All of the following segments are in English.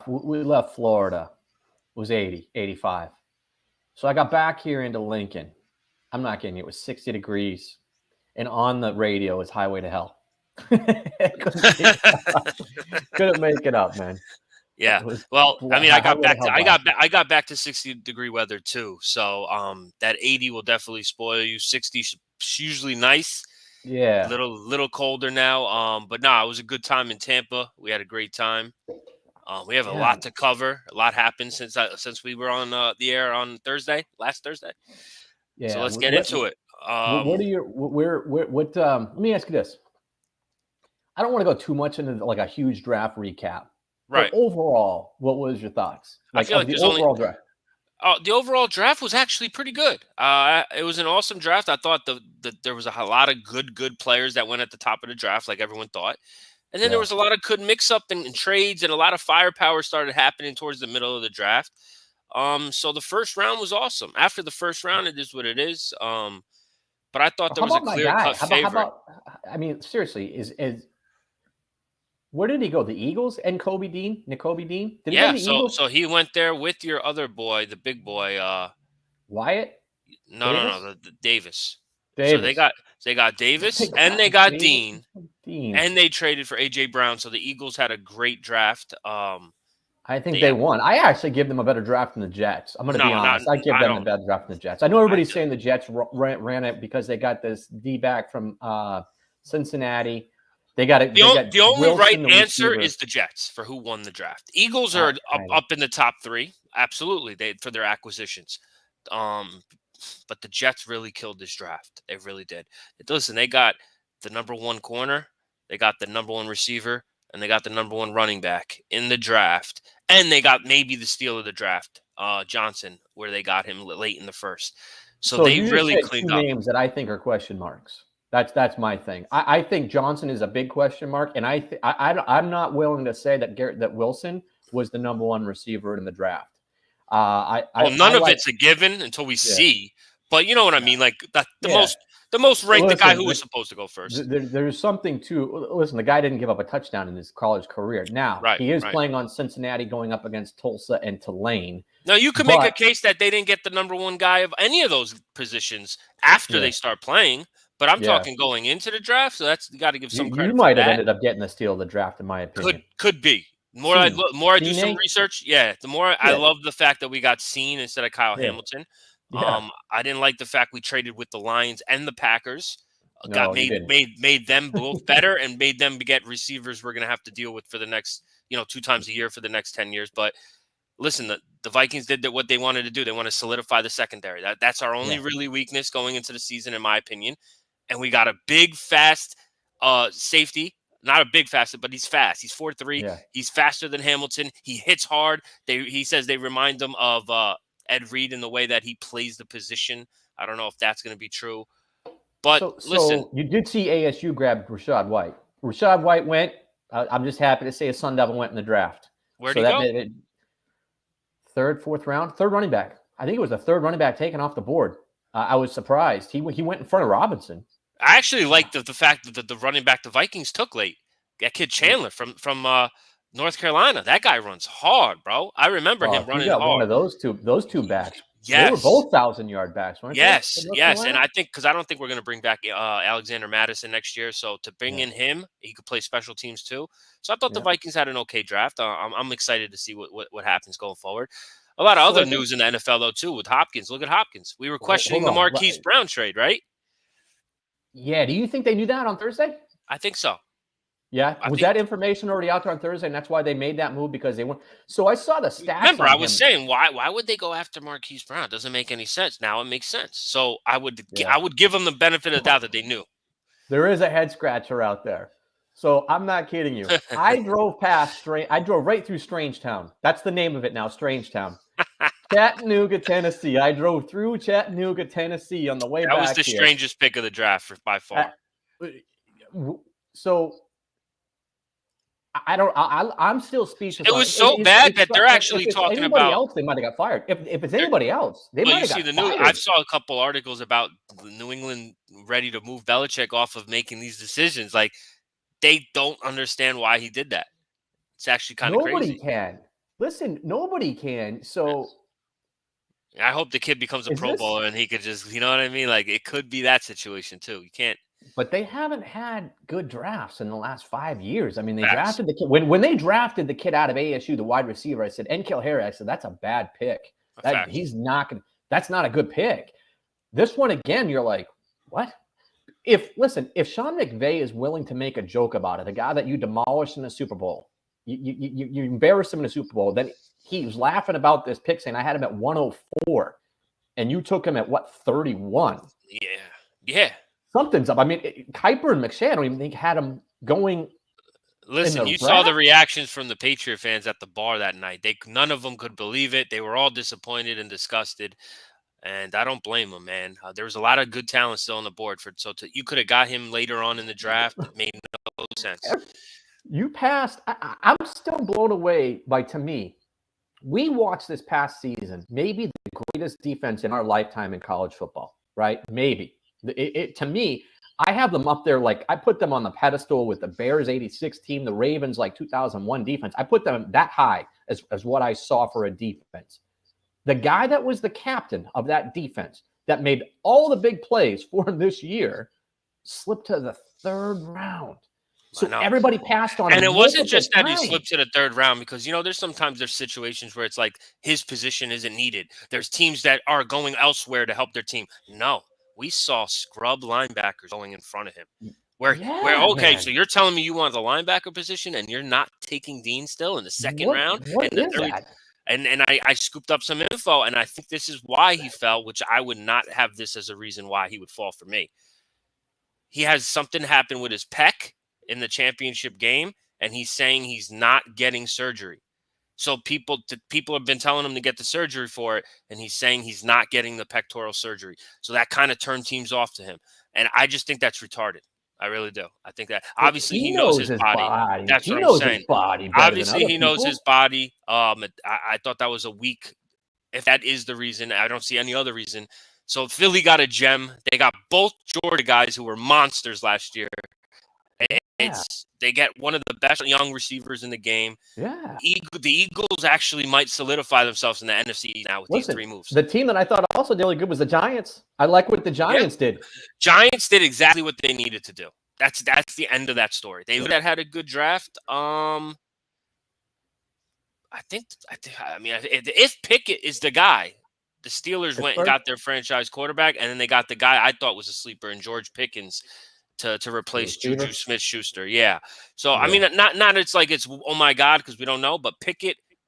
we left Florida. It was 80, 85. So I got back here into Lincoln. I'm not kidding. It was 60 degrees, and on the radio is Highway to Hell. Couldn't make it up, man. Yeah. It was Well, I mean, Highway to Hell blasted. I got back to 60-degree weather too. So that 80 will definitely spoil you. 60 is usually nice. Yeah. Little colder now. But it was a good time in Tampa. We had a great time. We have a lot to cover. A lot happened since we were on the air on last Thursday. Yeah. So let's get into it. What are your what? Let me ask you this. I don't want to go too much into like a huge draft recap. Right. But overall, what was your thoughts? I feel like the overall draft. The overall draft was actually pretty good. It was an awesome draft. I thought there was a lot of good players that went at the top of the draft, like everyone thought. And then there was a lot of good mix-up and trades, and a lot of firepower started happening towards the middle of the draft. So the first round was awesome. After the first round, it is what it is. But I thought there was a clear-cut favorite. I mean, seriously, is where did he go? The Eagles and Nick Kobe Dean? Did he go to the Eagles? So he went there with your other boy, the big boy. Wyatt? No, Davis. Davis. So they got Davis and they got Dean. And they traded for A.J. Brown. So the Eagles had a great draft. I think they won. I actually give them a better draft than the Jets. I'm going to be honest. I give them a better draft than the Jets. I know everybody's saying the Jets ran it because they got this D-back from Cincinnati. They got it. The only right answer is the Jets for who won the draft. Eagles are up in the top three. Absolutely. For their acquisitions. But the Jets really killed this draft. They really did. Listen, they got the number one corner. They got the number one receiver. And they got the number one running back in the draft. And they got maybe the steal of the draft, Johnson, where they got him late in the first. So they really cleaned up. Names that I think are question marks. That's my thing. I think Johnson is a big question mark, and I'm not willing to say that Wilson was the number one receiver in the draft. None of it's a given until we see. But you know what I mean? Like the most ranked, the guy who was supposed to go first. There's something to listen. The guy didn't give up a touchdown in his college career. Now he is playing on Cincinnati, going up against Tulsa and Tulane. Now you could make a case that they didn't get the number one guy of any of those positions after they start playing. But I'm talking going into the draft, so you got to give some credit. You might have ended up getting the steal of the draft, in my opinion. Could be. The more I do some research, the more I love the fact that we got Seen instead of Kyle Hamilton. Yeah. I didn't like the fact we traded with the Lions and the Packers. Made them both better and made them get receivers we're going to have to deal with for the next 2 times a year for the next 10 years. But listen, the Vikings did what they wanted to do. They want to solidify the secondary. That's our only really weakness going into the season, in my opinion. And we got a big, fast safety. Not a big fast, but he's fast. He's 4'3". Yeah. He's faster than Hamilton. He hits hard. He says they remind him of Ed Reed in the way that he plays the position. I don't know if that's going to be true. But listen. So you did see ASU grab Rachaad White. Rachaad White went. I'm just happy to say a Sun Devil went in the draft. Where'd he go? Third running back. I think it was the third running back taken off the board. I was surprised. He went in front of Robinson. I actually liked the fact that the running back the Vikings took late. That kid Chandler from North Carolina. That guy runs hard, bro. I remember him running hard. One of those two backs. Yes. They were both 1,000-yard backs, weren't they? Yes. And I think because I don't think we're going to bring back Alexander Madison next year. So to bring in him, he could play special teams too. So I thought the Vikings had an okay draft. I'm excited to see what happens going forward. A lot of other news in the NFL, though, too, with Hopkins. Look at Hopkins. We were questioning the Marquise Brown trade, right? Yeah. Do you think they knew that on Thursday? I think so. Yeah. Was that information already out there on Thursday, and that's why they made that move, because they went? So I saw the stats. Remember, I was saying, why would they go after Marquise Brown? It doesn't make any sense. Now it makes sense. So I would give them the benefit of the doubt that they knew. There is a head scratcher out there. So I'm not kidding you. I drove right through Strangetown. That's the name of it now, Strangetown. Chattanooga, Tennessee. I drove through Chattanooga, Tennessee on the way back. That was the strangest pick of the draft by far. So I'm still speechless. It was so bad that they're actually talking about. Anybody else, they might have got fired. If it's anybody else, they might have got fired. I saw a couple articles about New England ready to move Belichick off of making these decisions. Like, they don't understand why he did that. It's actually kind of crazy. Nobody can. Listen, nobody can. So I hope the kid becomes a Pro Bowler and he could just, you know what I mean? Like, it could be that situation too. You can't. But they haven't had good drafts in the last 5 years. I mean, they Facts. drafted the kid when they drafted the kid out of ASU, the wide receiver. I said, N'Keal Harry. I said, that's a bad pick. He's not going. That's not a good pick. This one again, you're like, what? If Sean McVay is willing to make a joke about it, the guy that you demolished in the Super Bowl, you embarrassed him in the Super Bowl, then he was laughing about this pick, saying I had him at 104, and you took him at what, 31? Yeah. Something's up. I mean, Kuiper and McShay, I don't even think had him going. Listen, you saw the reactions from the Patriot fans at the bar that night. None of them could believe it. They were all disappointed and disgusted. And I don't blame him, man. There was a lot of good talent still on the board. You could have got him later on in the draft. It made no sense. You passed. I'm still blown away by, to me, we watched this past season, maybe the greatest defense in our lifetime in college football, right? Maybe. To me, I have them up there. Like, I put them on the pedestal with the Bears 86 team, the Ravens like 2001 defense. I put them that high as what I saw for a defense. The guy that was the captain of that defense that made all the big plays for him this year slipped to the 3rd round. So everybody passed on him. And it wasn't just that he slipped to the 3rd round because, there's situations where it's like his position isn't needed. There's teams that are going elsewhere to help their team. No, we saw scrub linebackers going in front of him. So you're telling me you want the linebacker position and you're not taking Dean still in the 2nd round? What is that? And I scooped up some info, and I think this is why he fell, which I would not have this as a reason why he would fall for me. He has something happen with his pec in the championship game, and he's saying he's not getting surgery. So people have been telling him to get the surgery for it, and he's saying he's not getting the pectoral surgery. So that kind of turned teams off to him. And I just think that's retarded. I really do. I think that obviously he knows his body. That's what I'm saying. Obviously he knows his body. I thought that was a weak. If that is the reason, I don't see any other reason. So Philly got a gem. They got both Georgia guys who were monsters last year. They get one of the best young receivers in the game. Yeah. The Eagles actually might solidify themselves in the NFC now with these 3 moves. The team that I thought also did really good was the Giants. I like what the Giants did. Giants did exactly what they needed to do. That's the end of that story. They had a good draft. If Pickett is the guy, the Steelers went and got their franchise quarterback, and then they got the guy I thought was a sleeper in George Pickens to replace Juju Smith-Schuster. Yeah. So, I mean, not it's like it's, oh, my God, because we don't know. But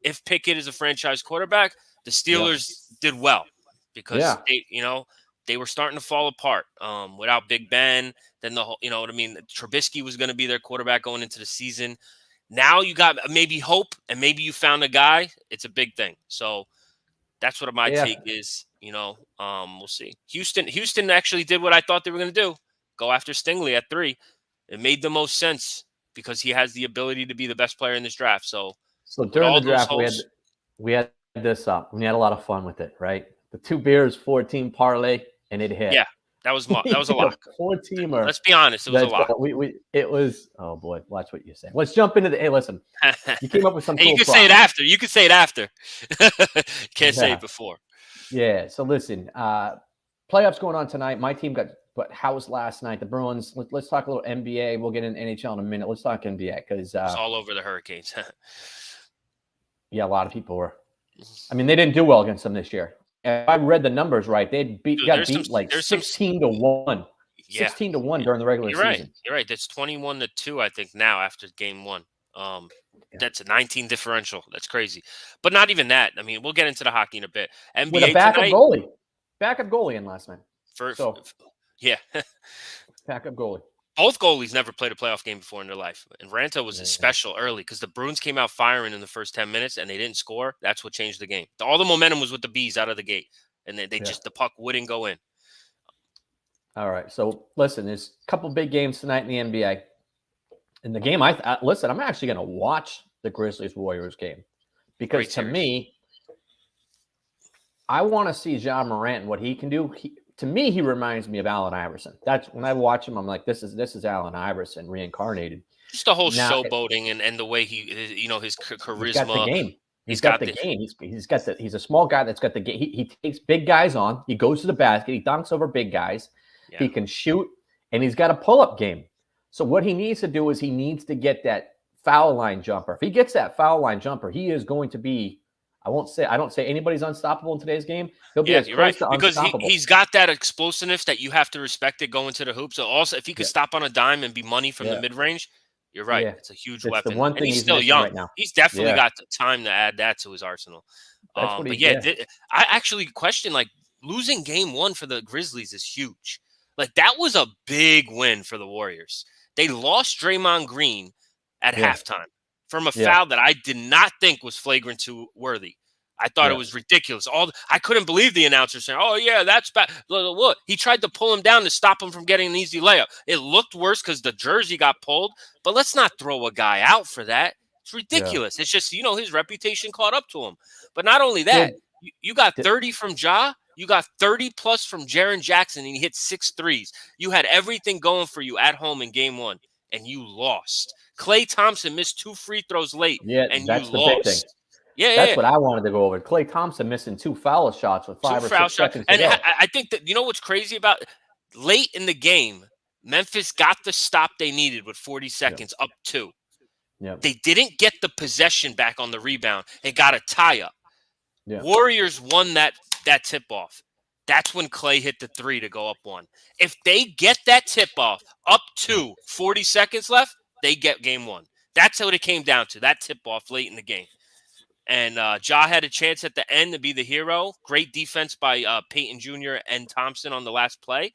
if Pickett is a franchise quarterback, the Steelers did well because, they were starting to fall apart without Big Ben. Then Trubisky was going to be their quarterback going into the season. Now you got maybe hope, and maybe you found a guy. It's a big thing. So that's what my take is. We'll see. Houston actually did what I thought they were going to do. Go after Stingley at 3. It made the most sense because he has the ability to be the best player in this draft. So during the draft, we had this up. We had a lot of fun with it, right? The 2 beers, 4-team parlay, and it hit. Yeah, that was a lock. 4-teamer. Let's be honest, it was a lock. It was. Oh boy, watch what you say. Let's jump into the. Hey, listen, you came up with some. You can say it after. You can say it after. Can't say it before. Yeah. So listen, playoffs going on tonight. My team got housed last night. The Bruins. Let's talk a little NBA. We'll get into NHL in a minute. Let's talk NBA because it's all over the Hurricanes. Yeah, a lot of people were. I mean, they didn't do well against them this year. If I read the numbers right, they got beat like 16-1. 16-1 during the regular season. You're right. That's 21-2, I think, now after game 1. That's a 19 differential. That's crazy. But not even that. I mean, we'll get into the hockey in a bit. NBA with a backup goalie. Backup goalie in last night. Backup goalie. Both goalies never played a playoff game before in their life. And Ranta was special early because the Bruins came out firing in the first 10 minutes and they didn't score. That's what changed the game. All the momentum was with the Bees out of the gate. And they just, the puck wouldn't go in. All right. So, listen, there's a couple big games tonight in the NBA. In the game, I'm actually going to watch the Grizzlies-Warriors game. Because to me, I want to see Ja Morant and what he can do. To me, he reminds me of Allen Iverson. That's when I watch him, I'm like, this is Allen Iverson reincarnated. Just the whole showboating and the way he, his charisma. He's got the game. He's got the game. He's a small guy that's got the game. He takes big guys on. He goes to the basket. He dunks over big guys. Yeah. He can shoot, and he's got a pull-up game. So what he needs to do is he needs to get that foul line jumper. If he gets that foul line jumper, he is going to be. I don't say anybody's unstoppable in today's game. He'll be as close to unstoppable. Because he's got that explosiveness that you have to respect it going to the hoop. So also, if he could stop on a dime and be money from the mid-range, you're right. Yeah. It's a huge weapon. The one thing and he's still young. Right now. He's definitely got the time to add that to his arsenal. I actually question, like, losing game 1 for the Grizzlies is huge. Like, that was a big win for the Warriors. They lost Draymond Green at halftime from a foul that I did not think was flagrant 2 worthy. I thought it was ridiculous. I couldn't believe the announcer saying, "Oh yeah, that's bad." Look, he tried to pull him down to stop him from getting an easy layup. It looked worse because the jersey got pulled. But let's not throw a guy out for that. It's ridiculous. Yeah. It's just his reputation caught up to him. But not only that, you got 30 from Ja. You got 30 plus from Jaren Jackson, and he hit 6 threes. You had everything going for you at home in game 1, and you lost. Klay Thompson missed 2 free throws late, and you lost. Big thing. That's what I wanted to go over. Klay Thompson missing 2 foul shots with 5 or 6 seconds to go. I think that what's crazy about late in the game, Memphis got the stop they needed with 40 seconds up 2. Yeah. They didn't get the possession back on the rebound. They got a tie-up. Yeah. Warriors won that tip-off. That's when Klay hit the 3 to go up 1. If they get that tip-off up 2, 40 seconds left, they get game 1. That's what it came down to, that tip-off late in the game. And Ja had a chance at the end to be the hero. Great defense by Peyton Jr. and Thompson on the last play.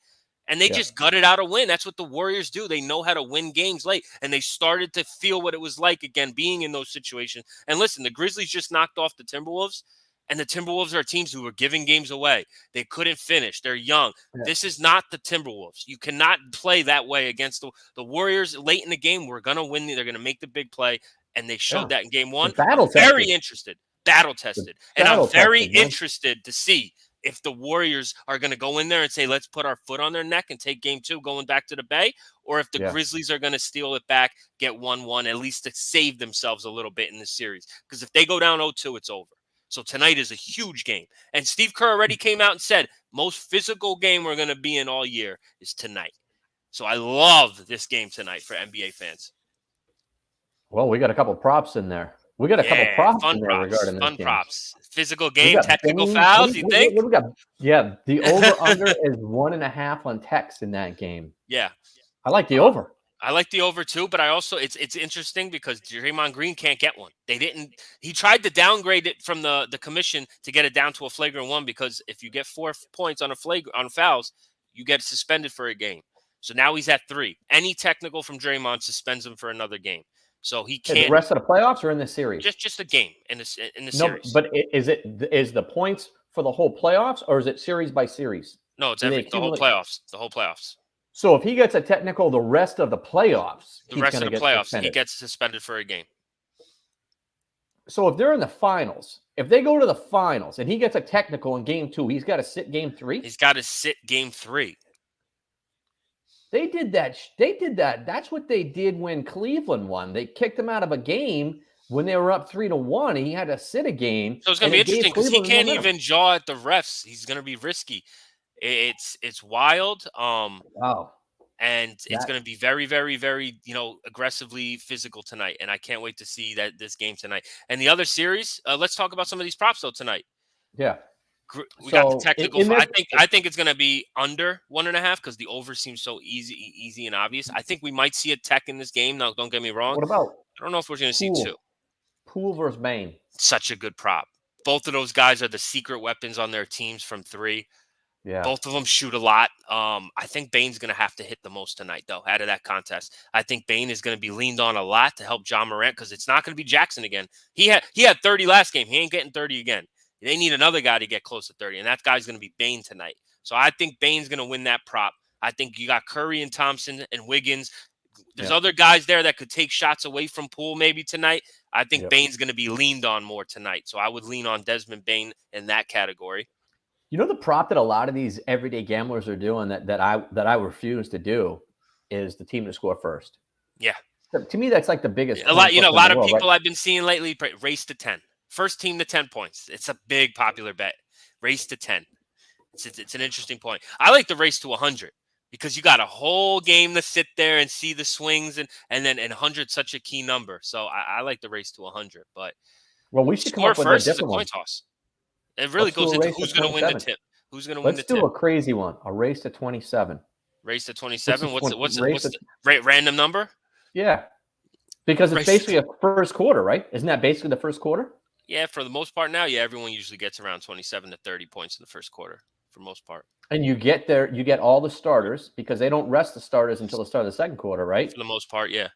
And they just gutted out a win. That's what the Warriors do. They know how to win games late. And they started to feel what it was like, again, being in those situations. And listen, the Grizzlies just knocked off the Timberwolves. And the Timberwolves are teams who were giving games away. They couldn't finish. They're young. Yeah. This is not the Timberwolves. You cannot play that way against the Warriors late in the game. We're going to win. They're going to make the big play. And they showed that in game 1. Very interested. Battle tested. And I'm very interested to see if the Warriors are going to go in there and say, let's put our foot on their neck and take game 2 going back to the Bay, or if the Grizzlies are going to steal it back, get 1-1, at least to save themselves a little bit in the series. Because if they go down 0-2, it's over. So tonight is a huge game. And Steve Kerr already came out and said, most physical game we're going to be in all year is tonight. So I love this game tonight for NBA fans. Well, we got a couple props in there. We got a couple props in there regarding this game. Fun props. Physical game, technical fouls, you think? What we got? Yeah, the over-under is 1.5 on techs in that game. Yeah. I like the over. I like the over too, but I also it's interesting because Draymond Green can't get one. He tried to downgrade it from the commission to get it down to a flagrant 1, because if you get 4 points on fouls, you get suspended for a game. So now he's at 3. Any technical from Draymond suspends him for another game. So he can't. The rest of the playoffs or in the series? Just a game in the series. No, but is the points for the whole playoffs, or is it series by series? No, it's the whole playoffs. The whole playoffs. So if he gets a technical the rest of the playoffs, he gets suspended for a game. So if they're in the finals, if they go to the finals and he gets a technical in game 2, he's got to sit game 3? He's got to sit game 3. They did that. That's what they did when Cleveland won. They kicked him out of a game when they were up 3-1. He had to sit a game. So it's going to be interesting because he can't even jaw at the refs. He's going to be risky. It's wild. Wow. And it's going to be very, very, very, aggressively physical tonight. And I can't wait to see this game tonight. And the other series, let's talk about some of these props though tonight. Yeah. We got the technical. I think it's going to be under 1.5 because the over seems so easy and obvious. I think we might see a tech in this game. Now, don't get me wrong. What about? I don't know if we're going to see 2. Poole versus Bane. Such a good prop. Both of those guys are the secret weapons on their teams from 3. Yeah. Both of them shoot a lot. I think Bane's going to have to hit the most tonight, though, out of that contest. I think Bane is going to be leaned on a lot to help John Morant because it's not going to be Jackson again. He had 30 last game. He ain't getting 30 again. They need another guy to get close to 30, and that guy's going to be Bane tonight. So I think Bane's going to win that prop. I think you got Curry and Thompson and Wiggins. There's other guys there that could take shots away from Poole maybe tonight. I think Bane's going to be leaned on more tonight. So I would lean on Desmond Bane in that category. You know the prop that a lot of these everyday gamblers are doing that I refuse to do is the team to score first. Yeah. To me, that's like the biggest. A lot of people I've been seeing lately race to 10. First team to 10 points. It's a big popular bet. Race to 10. It's an interesting point. I like the race to 100 because you got a whole game to sit there and see the swings, and 100 such a key number. So I like the race to 100. But we should come up with a different coin toss. It really goes into who's going to win the tip. Who's going to win the tip? Let's do a crazy one. A race to 27. Race to 27. What's the random number? Yeah, because it's basically a first quarter, right? Isn't that basically the first quarter? Yeah, for the most part now. Yeah, everyone usually gets around 27 to 30 points in the first quarter for most part. And you get all the starters because they don't rest the starters until the start of the second quarter, right? For the most part, yeah.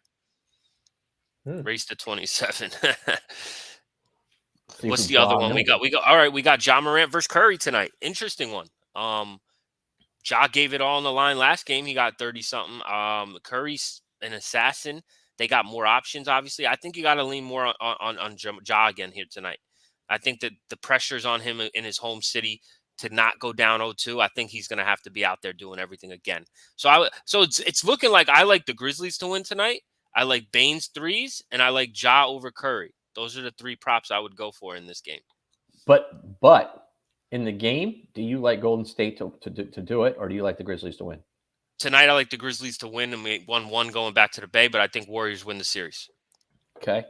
Race to 27. What's the other one we got? All right, we got Ja Morant versus Curry tonight. Interesting one. Ja gave it all on the line last game. He got 30-something. Curry's an assassin. They got more options, obviously. I think you got to lean more on Ja again here tonight. I think that the pressure's on him in his home city to not go down 0-2. I think he's going to have to be out there doing everything again. So it's looking like I like the Grizzlies to win tonight. I like Bane's threes, and I like Ja over Curry. Those are the three props I would go for in this game. But in the game, do you like Golden State to do it, or do you like the Grizzlies to win? Tonight, I like the Grizzlies to win, and we won 1 going back to the Bay, but I think Warriors win the series. Okay.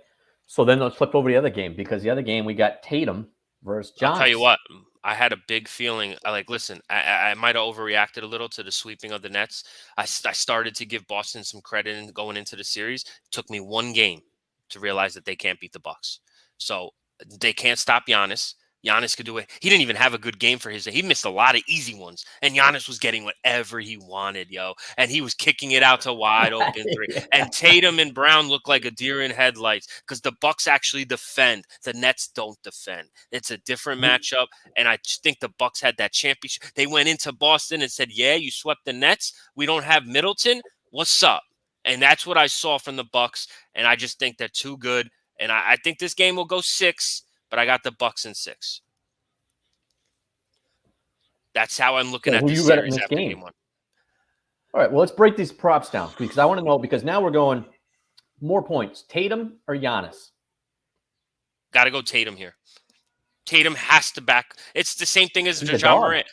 So then let's flip over the other game, because the other game we got Tatum versus Giannis. I'll tell you what, I had a big feeling. Listen, I might have overreacted a little to the sweeping of the Nets. I started to give Boston some credit going into the series. It took me 1 game to realize that they can't beat the Bucks. So they can't stop Giannis. Giannis could do it. He didn't even have a good game for his. He missed a lot of easy ones, and Giannis was getting whatever he wanted, and he was kicking it out to wide open three. Yeah. And Tatum and Brown look like a deer in headlights because the Bucks actually defend. The Nets don't defend. It's a different matchup, and I just think the Bucks had that championship. They went into Boston and said, "Yeah, you swept the Nets. We don't have Middleton. What's up?" And that's what I saw from the Bucks, and I just think they're too good. And I think this game will go 6. But I got the Bucks in 6. That's how I'm looking at the series after game 1. All right, well, let's break these props down because I want to know, because now we're going more points. Tatum or Giannis? Got to go Tatum here. Tatum has to back. It's the same thing as Ja Morant.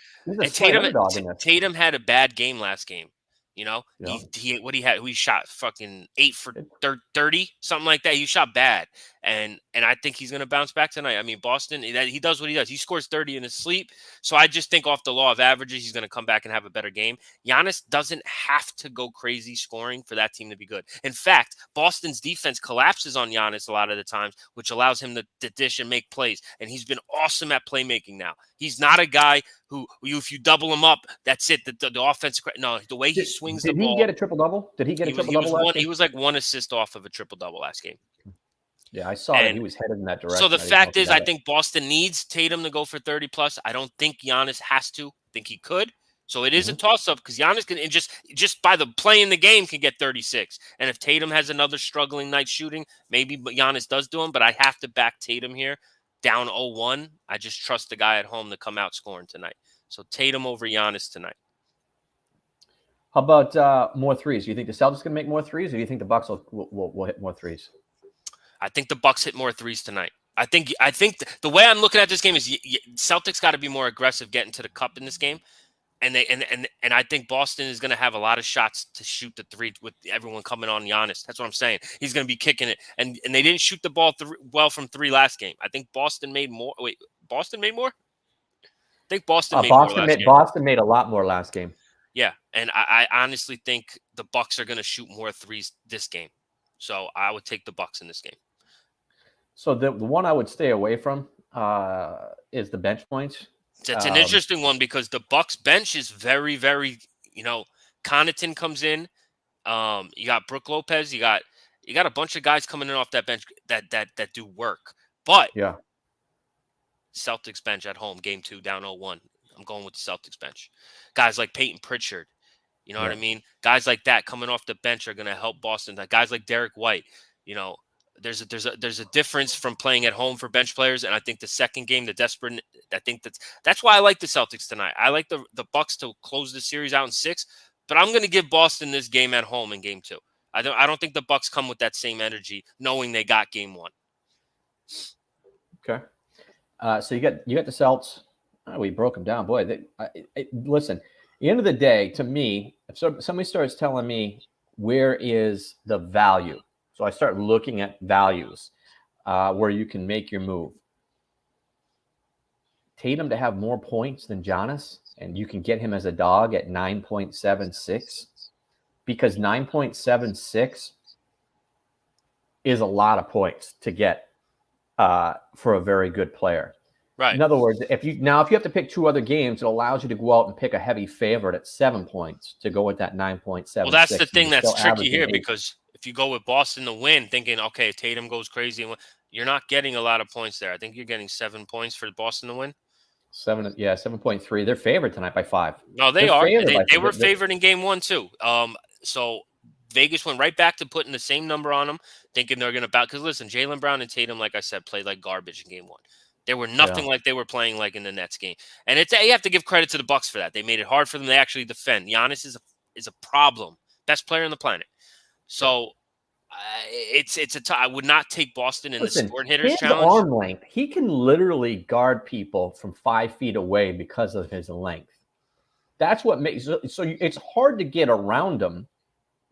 Tatum had a bad game last game. Yeah. He shot fucking 8 for 30, something like that. He shot bad, and I think he's gonna bounce back tonight. I mean, Boston, he does what he does. He scores 30 in his sleep. So I just think off the law of averages, he's gonna come back and have a better game. Giannis doesn't have to go crazy scoring for that team to be good. In fact, Boston's defense collapses on Giannis a lot of the times, which allows him to dish and make plays. And he's been awesome at playmaking now. He's not a guy who, if you double him up, that's it. The offense. No, the way he swings the ball. Did he get a triple-double? Did he get a triple-double last game? He was like 1 assist off of a triple-double last game. Yeah, I saw that he was headed in that direction. So the fact is, I think Boston needs Tatum to go for 30+. I don't think Giannis has to. I think he could. So it is a toss-up because Giannis can, and just by the play in the game, can get 36. And if Tatum has another struggling night shooting, maybe Giannis does do him. But I have to back Tatum here. Down 0-1. I just trust the guy at home to come out scoring tonight. So Tatum over Giannis tonight. How about more threes? Do you think the Celtics can make more threes, or do you think the Bucks will hit more threes? I think the Bucks hit more threes tonight. I think the way I'm looking at this game is Celtics got to be more aggressive getting to the cup in this game. And I think Boston is going to have a lot of shots to shoot the three with everyone coming on Giannis. That's what I'm saying. He's going to be kicking it. And they didn't shoot the ball well from 3 last game. I think Boston made more. Wait, Boston made more? I think Boston made more last game. Boston made a lot more last game. Yeah, and I honestly think the Bucks are going to shoot more threes this game. So I would take the Bucks in this game. So the one I would stay away from is the bench points. That's an interesting one because the Bucks bench is very, very, Connaughton comes in. You got Brook Lopez. You got a bunch of guys coming in off that bench that do work. But yeah, Celtics bench at home, game 2, down 0-1. I'm going with the Celtics bench. Guys like Peyton Pritchard. You know what I mean? Guys like that coming off the bench are going to help Boston. Guys like Derek White, there's a difference from playing at home for bench players, and I think the second game, the desperate. I think that's why I like the Celtics tonight. I like the Bucks to close the series out in 6, but I'm going to give Boston this game at home in game 2. I don't think the Bucks come with that same energy, knowing they got game 1. Okay. So you got the Celts. Oh, we broke them down, boy. Listen, at the end of the day, to me, if somebody starts telling me where is the value, so I start looking at values where you can make your move. Tatum to have more points than Giannis, and you can get him as a dog at 9.76, because 9.76 is a lot of points to get for a very good player. Right. In other words, if you have to pick two other games, it allows you to go out and pick a heavy favorite at 7 points to go with that 9.76. Well, that's the thing that's tricky here, because if you go with Boston to win, thinking, okay, Tatum goes crazy, and you're not getting a lot of points there. I think you're getting 7 points for Boston to win. 7.3. They're favored tonight by 5. No, they are. They were favored in game 1 too. So Vegas went right back to putting the same number on them, thinking they're going to bounce. Because listen, Jaylen Brown and Tatum, like I said, played like garbage in game 1. They were nothing like they were playing like in the Nets game. And you have to give credit to the Bucks for that. They made it hard for them to actually defend. Giannis is a problem. Best player on the planet. So I would not take Boston in the scoring hitters challenge. Arm length, he can literally guard people from 5 feet away because of his length. That's what makes so it's hard to get around him,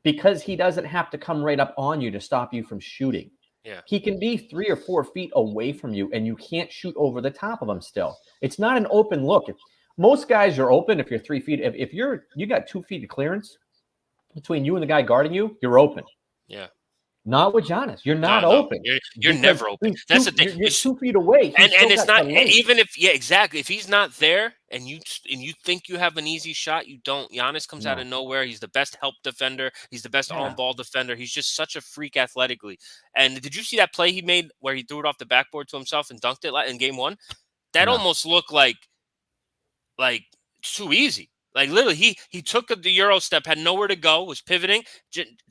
because he doesn't have to come right up on you to stop you from shooting. Yeah. He can be 3 or 4 feet away from you, and you can't shoot over the top of him still. It's not an open look. Most guys are open if you're 3 feet. If you got 2 feet of clearance between you and the guy guarding you, you're open. Yeah. Not with Giannis. You're not open. You're never open. That's the thing. You're 2 feet away. And it's not even if exactly. If he's not there and you think you have an easy shot, you don't. Giannis comes out of nowhere. He's the best help defender. He's the best on-ball defender. He's just such a freak athletically. And did you see that play he made where he threw it off the backboard to himself and dunked it in game 1? That almost looked like too easy. Like literally, he took the Euro step, had nowhere to go, was pivoting,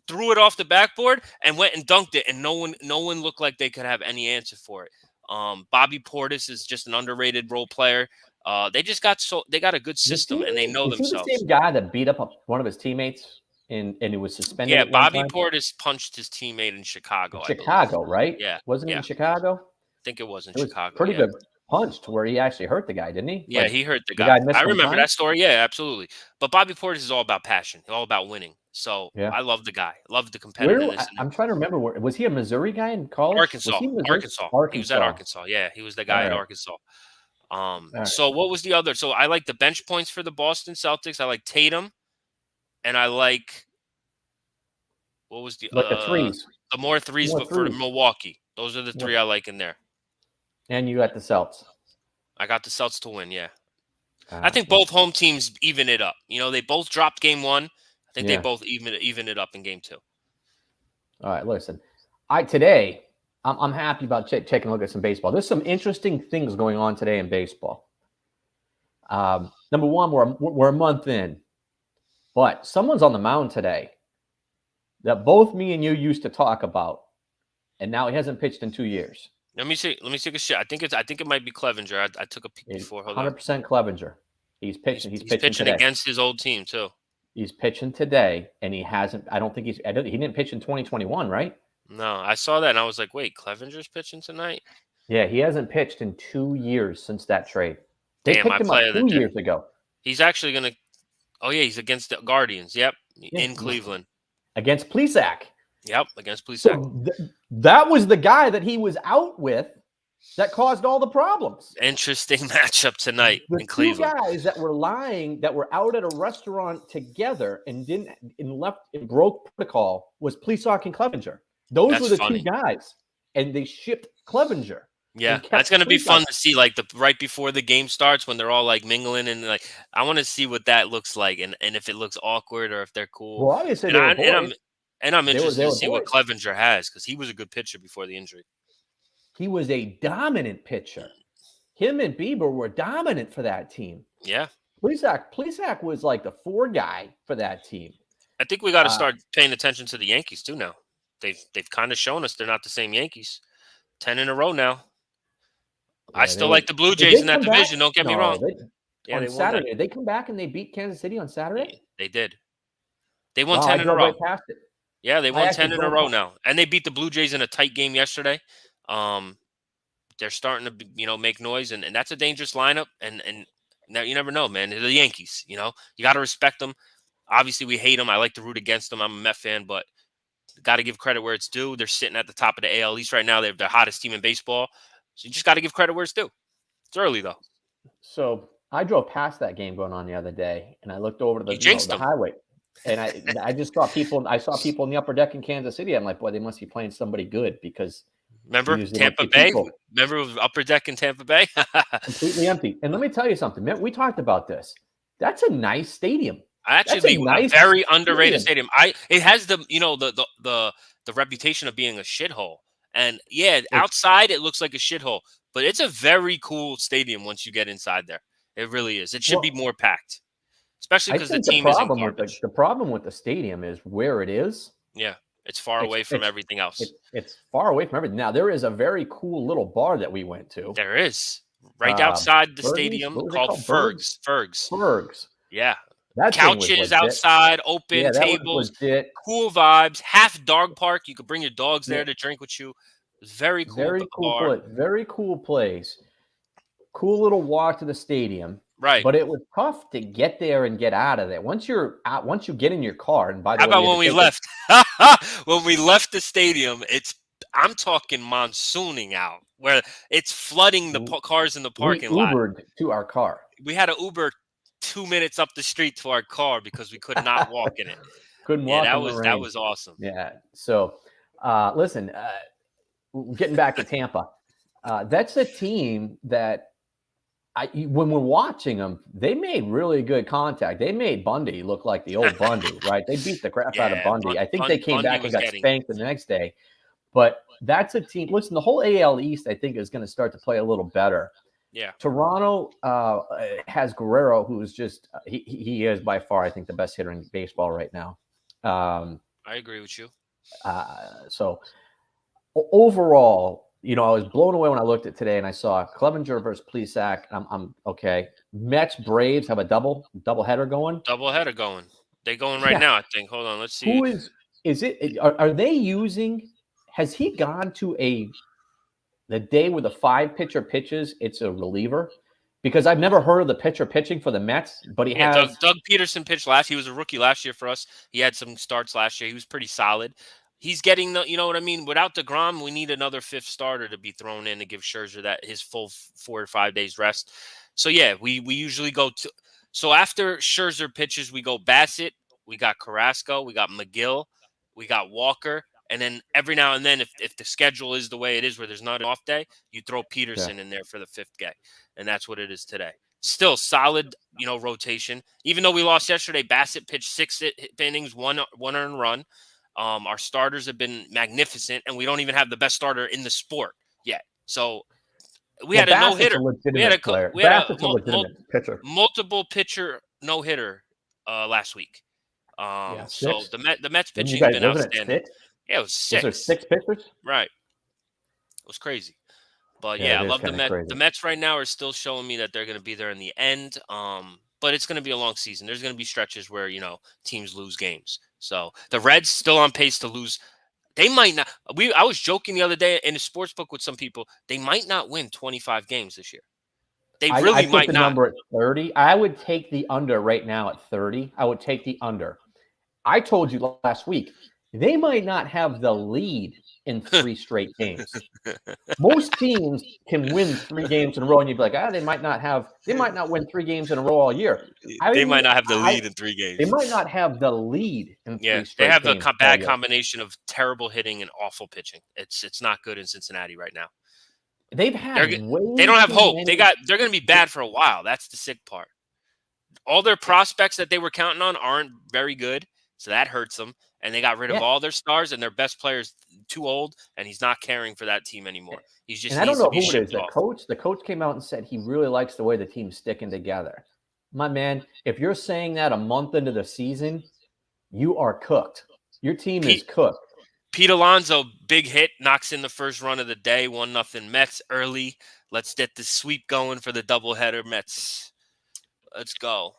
threw it off the backboard, and went and dunked it. And no one looked like they could have any answer for it. Bobby Portis is just an underrated role player. They got a good system, and they know themselves. The same guy that beat up one of his teammates and he was suspended. Yeah, Bobby Portis punched his teammate in Chicago. Chicago, right? Yeah, wasn't it in Chicago? I think it was in Chicago. Pretty good punch to where he actually hurt the guy, didn't he? Yeah, he hurt the guy. I remember that story. Yeah, absolutely. But Bobby Portis is all about passion, all about winning. So I love the guy. Love the competitiveness. I'm trying to remember. Was he a Missouri guy in college? Arkansas. He was at Arkansas. Yeah, he was the guy at Arkansas. So what was the other? So I like the bench points for the Boston Celtics. I like Tatum, and I like what was the threes? The more threes, but for Milwaukee. Those are the 3 I like in there. And you got the Celts. I got the Celts to win, yeah. I think both home teams even it up. They both dropped game 1. I think they both even it up in game 2. All right, listen. Today, I'm happy about taking a look at some baseball. There's some interesting things going on today in baseball. Number one, we're a month in. But someone's on the mound today that both me and you used to talk about, and now he hasn't pitched in 2 years. Let me see. Let me take a shot. I think it might be Clevenger. I took a peek before. 100% Clevenger. He's pitching. He's pitching today. Against his old team too. He's pitching today, and he hasn't. I don't think he didn't pitch in 2021, right? No, I saw that, and I was like, wait, Clevenger's pitching tonight? Yeah, he hasn't pitched in 2 years since that trade. They picked him up 2 years ago. He's actually gonna. Oh yeah, he's against the Guardians. Yep, in Cleveland against Plesac. Yep, against Plesac. So that was the guy that he was out with that caused all the problems. Interesting matchup tonight in Cleveland. 2 guys that were lying, that were out at a restaurant together and broke protocol was Plesac and Clevenger. Those were the 2 guys, and they shipped Clevenger. Yeah, that's going to be fun to see, like right before the game starts when they're all like mingling, and like I want to see what that looks like, and if it looks awkward or if they're cool. Well, obviously, I'm interested to see what Clevenger has, because he was a good pitcher before the injury. He was a dominant pitcher. Him and Bieber were dominant for that team. Yeah. Plesac was like the 4 guy for that team. I think we got to start paying attention to the Yankees too now. They've kind of shown us they're not the same Yankees. 10 in a row now. I still like the Blue Jays in that division. Don't get me wrong. On Saturday, did they come back and they beat Kansas City on Saturday? They did. They won 10 in a row. Right past it. Yeah, they won 10 in a row now. And they beat the Blue Jays in a tight game yesterday. they're starting to make noise, and that's a dangerous lineup. And now you never know, man. They're the Yankees. You got to respect them. Obviously, we hate them. I like to root against them. I'm a Met fan, but got to give credit where it's due. They're sitting at the top of the AL East right now. They're the hottest team in baseball. So you just got to give credit where it's due. It's early, though. So I drove past that game going on the other day, and I looked over to the highway, and I just saw people. I saw people in the upper deck in Kansas City. I'm like, boy, they must be playing somebody good because remember Tampa Bay? Remember it was upper deck in Tampa Bay? Completely empty. And let me tell you something, man. We talked about this. That's a nice stadium. Actually, a very underrated stadium. It has the reputation of being a shithole. And outside it looks like a shithole, but it's a very cool stadium once you get inside there. It really is. It should be more packed, especially because the team isn't garbage. The problem with the stadium is where it is. Yeah, it's far away from everything else. It's far away from everything. Now, there is a very cool little bar that we went to. There is. Right outside the stadium called Ferg's. Ferg's. Yeah. Couches outside, open tables, cool vibes, half dog park. You could bring your dogs there to drink with you. It's very cool. Very cool place. Cool little walk to the stadium. Right. But it was tough to get there and get out of there. Once you get in your car, and by the way, how about when we left? When we left the stadium, I'm talking monsooning out, where it's flooding the cars in the parking lot. We Ubered to our car. We had to Uber 2 minutes up the street to our car because we could not walk in it. Couldn't walk. That was awesome. Yeah. So, listen, getting back to Tampa, that's a team that when we're watching them, they made really good contact. They made Bundy look like the old Bundy, right? They beat the crap out of Bundy. I think they came back and got spanked the next day. But that's a team. Listen, the whole AL East, I think, is going to start to play a little better. Yeah. Toronto has Guerrero, who is just he is by far, I think, the best hitter in baseball right now. I agree with you. So overall, I was blown away when I looked at today and I saw Clevenger versus Plesac. I'm okay. Mets Braves have a double header going. They're going right now, I think. Hold on, let's see. Who is it? Are they using? Has he gone to the day where the 5-pitcher pitches, it's a reliever? Because I've never heard of the pitcher pitching for the Mets, but he has. Doug Peterson pitched last. He was a rookie last year for us. He had some starts last year. He was pretty solid. He's getting you know what I mean? Without DeGrom, we need another 5th starter to be thrown in to give Scherzer his full 4 or 5 days rest. So, yeah, we usually go to. So, after Scherzer pitches, we go Bassett. We got Carrasco. We got McGill. We got Walker. And then every now and then, if the schedule is the way it is where there's not an off day, you throw Peterson in there for the 5th guy. And that's what it is today. Still solid, rotation. Even though we lost yesterday, Bassett pitched 6 innings, one earned run. Our starters have been magnificent, and we don't even have the best starter in the sport yet. So we had a no-hitter. We had a pitcher. Multiple pitcher no-hitter last week. So the Mets pitching has been outstanding. Yeah, it was 6. Was there 6 pitchers? Right. It was crazy. But, I love the Mets. The Mets right now are still showing me that they're going to be there in the end. But it's going to be a long season. There's going to be stretches where, teams lose games. So the Reds still on pace to lose. They might not. I was joking the other day in a sports book with some people. They might not win 25 games this year. They really might not. I put the number at 30. I would take the under right now at 30. I would take the under. I told you last week, they might not have the lead in 3 straight games. Most teams can win 3 games in a row, and you'd be like, they might not win 3 games in a row all year. They might not have the lead in 3 games. They might not have the lead in 3 straight games. They have a bad combination of terrible hitting and awful pitching. It's not good in Cincinnati right now. They've had they don't have hope. They're going to be bad for a while. That's the sick part. All their prospects that they were counting on aren't very good, so that hurts them. And they got rid of all their stars, and their best player's too old, and he's not caring for that team anymore. He's just. And I don't know who it is. The coach came out and said he really likes the way the team's sticking together. My man, if you're saying that a month into the season, you are cooked. Your team is cooked. Pete Alonso, big hit, knocks in the first run of the day, 1-0 Mets early. Let's get the sweep going for the doubleheader Mets. Let's go.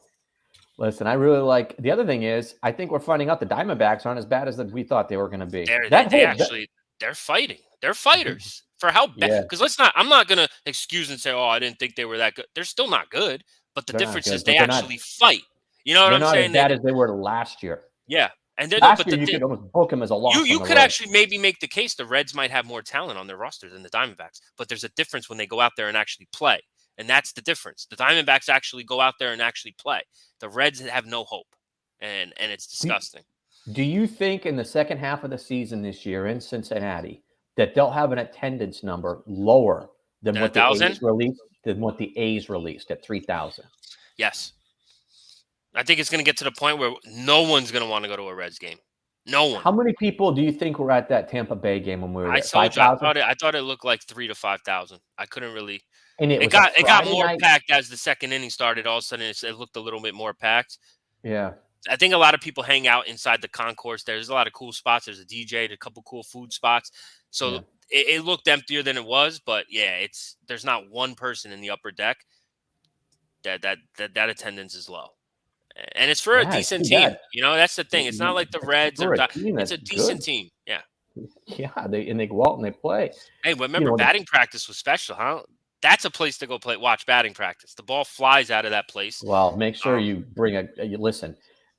Listen, I really like. The other thing is, I think we're finding out the Diamondbacks aren't as bad as we thought they were going to be. They're fighting. They're fighters. for how bad. Because I'm not gonna excuse and say, oh, I didn't think they were that good. They're still not good, but the difference is they actually fight. You know what I'm saying? They're not as bad as they were last year. Yeah, and last year you could almost book them as a loss. You could actually maybe make the case the Reds might have more talent on their roster than the Diamondbacks, but there's a difference when they go out there and actually play, and that's the difference. The Diamondbacks actually go out there and actually play. The Reds have no hope, and it's disgusting. Do you think in the second half of the season this year in Cincinnati that they'll have an attendance number lower than what the A's released at 3,000? Yes. I think it's going to get to the point where no one's going to want to go to a Reds game. No one. How many people do you think were at that Tampa Bay game when we were there? 5,000? I thought it looked like 3,000 to 5,000. I couldn't really. And it got more packed as the second inning started. All of a sudden, it looked a little bit more packed. Yeah. I think a lot of people hang out inside the concourse. There's a lot of cool spots. There's a DJ, a couple cool food spots. So it looked emptier than it was. But yeah, there's not one person in the upper deck. That attendance is low. And it's for a decent team. You know, that's the thing. It's not like the Reds. It's a decent team. Yeah. Yeah. They go out and they play. Hey, remember batting practice was special, huh? That's a place to go watch batting practice. The ball flies out of that place. Well, make sure you bring listen.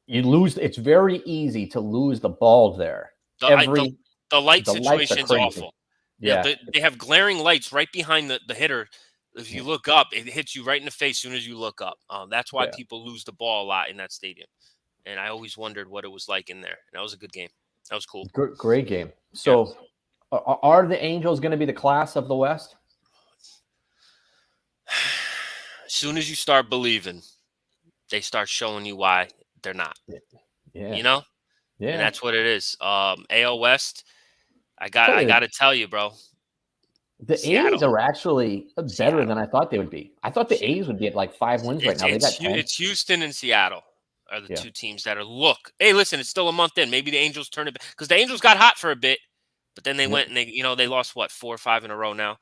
You lose. It's very easy to lose the ball there. The light situation's awful. Yeah. They have glaring lights right behind the hitter. If you look up, it hits you right in the face as soon as you look up. That's why people lose the ball a lot in that stadium. And I always wondered what it was like in there. And that was a good game. That was cool. Great game. So are the Angels going to be the class of the West? As soon as you start believing, they start showing you why they're not. Yeah. You know? Yeah. And that's what it is. AL West, I got to tell you, bro. The A's are actually better than I thought they would be. I thought the A's would be at like 5 wins right now. They got 10. It's Houston and Seattle are the two teams that are Hey, listen, it's still a month in. Maybe the Angels turn it back because the Angels got hot for a bit, but then they went and they lost 4 or 5 in a row now.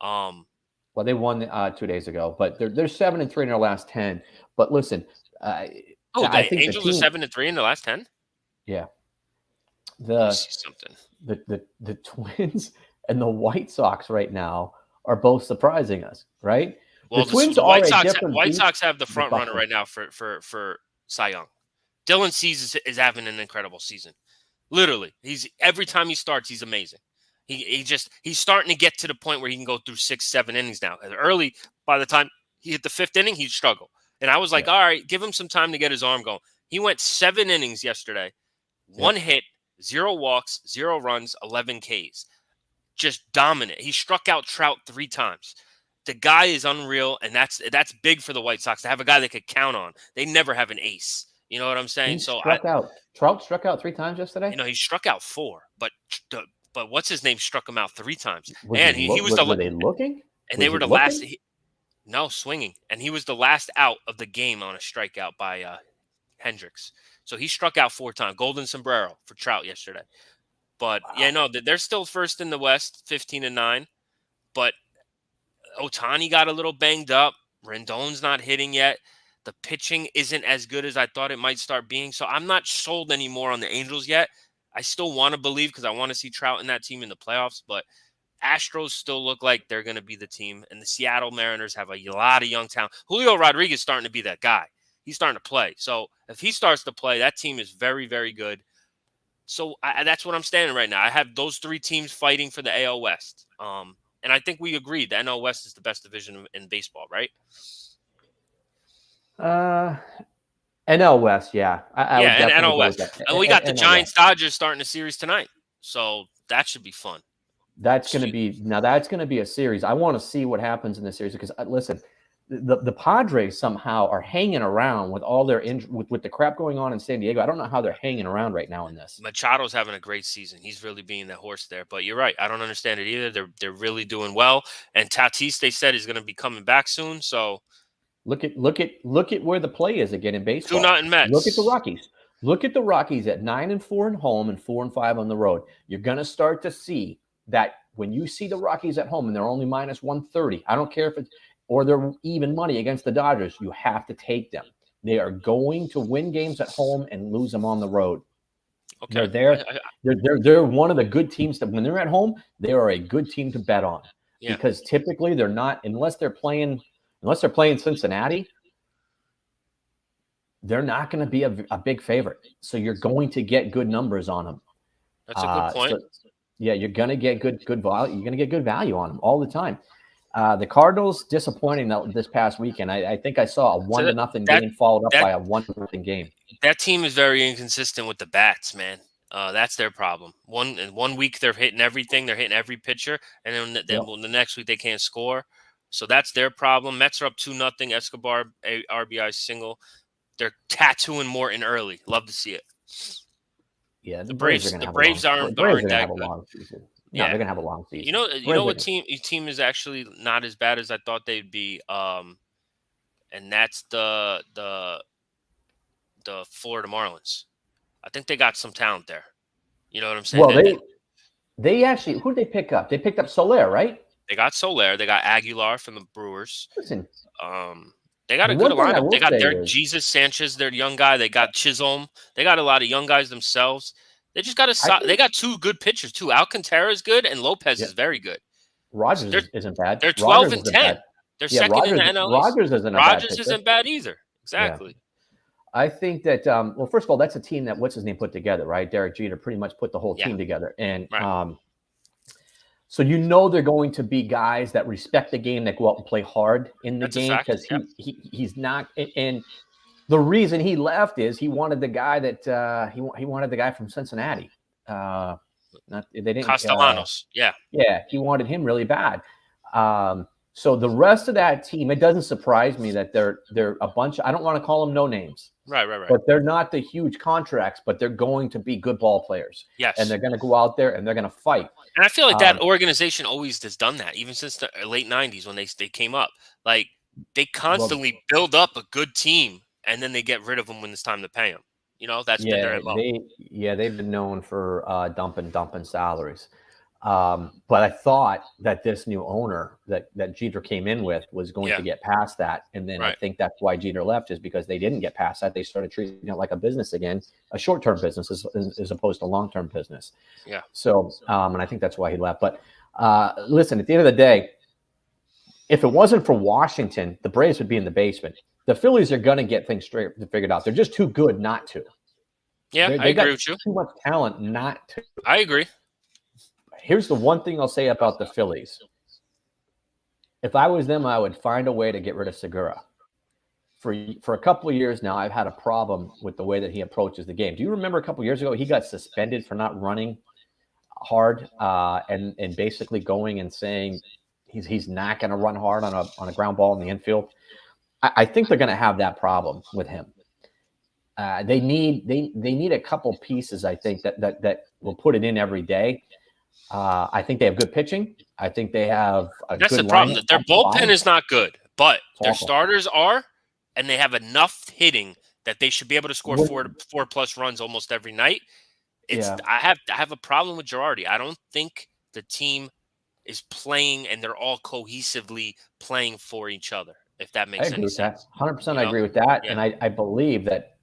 Well, they won 2 days ago, but they're 7-3 in their last 10. But listen, I think Angels are 7-3 in the last 10. Yeah, the Twins and the White Sox right now are both surprising us, right? Well, the Twins White Sox have the front runner right now for Cy Young. Dylan Cease is having an incredible season. Literally, every time he starts, he's amazing. He's starting to get to the point where he can go through 6-7 innings now. Early, by the time he hit the 5th inning, he'd struggle. And I was like, all right, give him some time to get his arm going. He went 7 innings yesterday, 1 hit, 0 walks, 0 runs, 11 Ks. Just dominant. He struck out Trout 3 times. The guy is unreal, and that's big for the White Sox to have a guy they could count on. They never have an ace. You know what I'm saying? Trout struck out 3 times yesterday. He struck out 4, but what's his name struck him out 3 times. Were they looking? And they were the last. Swinging, and he was the last out of the game on a strikeout by Hendricks. So he struck out 4 times. Golden sombrero for Trout yesterday. But they're still first in the West, 15-9. But Ohtani got a little banged up. Rendon's not hitting yet. The pitching isn't as good as I thought it might start being. So I'm not sold anymore on the Angels yet. I still want to believe because I want to see Trout in that team in the playoffs. But Astros still look like they're going to be the team. And the Seattle Mariners have a lot of young talent. Julio Rodriguez is starting to be that guy. He's starting to play. So if he starts to play, that team is very, very good. So that's what I'm standing right now. I have those 3 teams fighting for the AL West. And I think we agreed the NL West is the best division in baseball, right? NL West, yeah. NL West. And we got the Giants-Dodgers starting a series tonight. So that should be fun. That's going to be a series. I want to see what happens in this series because, listen, the Padres somehow are hanging around with all their with the crap going on in San Diego. I don't know how they're hanging around right now in this. Machado's having a great season. He's really being the horse there. But you're right. I don't understand it either. They're really doing well. And Tatis, they said, is going to be coming back soon. So look at where the play is again in baseball. 2-0 Mets. Look at the Rockies. Look at the Rockies at 9-4 at home and 4-5 on the road. You're going to start to see that when you see the Rockies at home and they're only minus 130. I don't care if it's or they're even money against the Dodgers, you have to take them. They are going to win games at home and lose them on the road. Okay. They're one of the good teams that when they're at home, they are a good team to bet on. Yeah. Because typically they're not unless they're playing Cincinnati, they're not going to be a big favorite. So you're going to get good numbers on them. That's a good point. Yeah, you're going to get good value. You're going to get good value on them all the time. The Cardinals disappointing this past weekend. I think I saw a 1-0 game followed up by a 1-0 game. That team is very inconsistent with the bats, man. That's their problem. One week they're hitting everything, they're hitting every pitcher, and then the next week they can't score. So that's their problem. Mets are up 2-0. Escobar RBI single. They're tattooing Morton early. Love to see it. Yeah, the Braves aren't that have a long season. Yeah, they're gonna have a long season. You know what team is actually not as bad as I thought they'd be. And that's the Florida Marlins. I think they got some talent there. You know what I'm saying? Well, they actually, who did they pick up? They picked up Soler, right? They got Soler. They got Aguilar from the Brewers. Listen, they got a good lineup. They got their Jesus Sanchez, their young guy. They got Chisholm. They got a lot of young guys themselves. They just got they got two good pitchers too. Alcantara is good, and Lopez is very good. Rogers isn't bad. They're 12-10. They're second in the NL. Rogers isn't bad either. Exactly. Yeah. I think that well, first of all, that's a team that what's his name put together, right? Derek Jeter pretty much put the whole team together, and so they're going to be guys that respect the game, that go out and play hard in the game because he's not. And the reason he left is he wanted the guy that he wanted the guy from Cincinnati. They didn't Castellanos. He wanted him really bad. So the rest of that team, it doesn't surprise me that they're a bunch. I don't want to call them no names. Right. But they're not the huge contracts, but they're going to be good ball players. Yes. And they're going to go out there and they're going to fight. And I feel like that organization always has done that, even since the late 90s when they came up. Like, they constantly build up a good team, and then they get rid of them when it's time to pay them. That's been their MO. They've been known for dumping salaries. But I thought that this new owner that Jeter came in with was going to get past that. And then I think that's why Jeter left, is because they didn't get past that. They started treating it like a business again, a short-term business as opposed to long-term business. Yeah. So, and I think that's why he left. But listen, at the end of the day, if it wasn't for Washington, the Braves would be in the basement. The Phillies are going to get things figured out. They're just too good not to. Yeah, I agree with you. Too much talent not to. I agree. Here's the one thing I'll say about the Phillies. If I was them, I would find a way to get rid of Segura. For a couple of years now, I've had a problem with the way that he approaches the game. Do you remember a couple of years ago, he got suspended for not running hard and basically going and saying he's not going to run hard on a ground ball in the infield? I think they're going to have that problem with him. They need a couple pieces, I think, that will put it in every day. I think they have good pitching. I think they have a That's good the problem. lineup. Their bullpen is not good, but their starters are, and they have enough hitting that they should be able to score 4+ runs almost every night. I have a problem with Girardi. I don't think the team is playing and they're all cohesively playing for each other, if that makes any sense. 100% I agree with that. Yeah. And I believe that.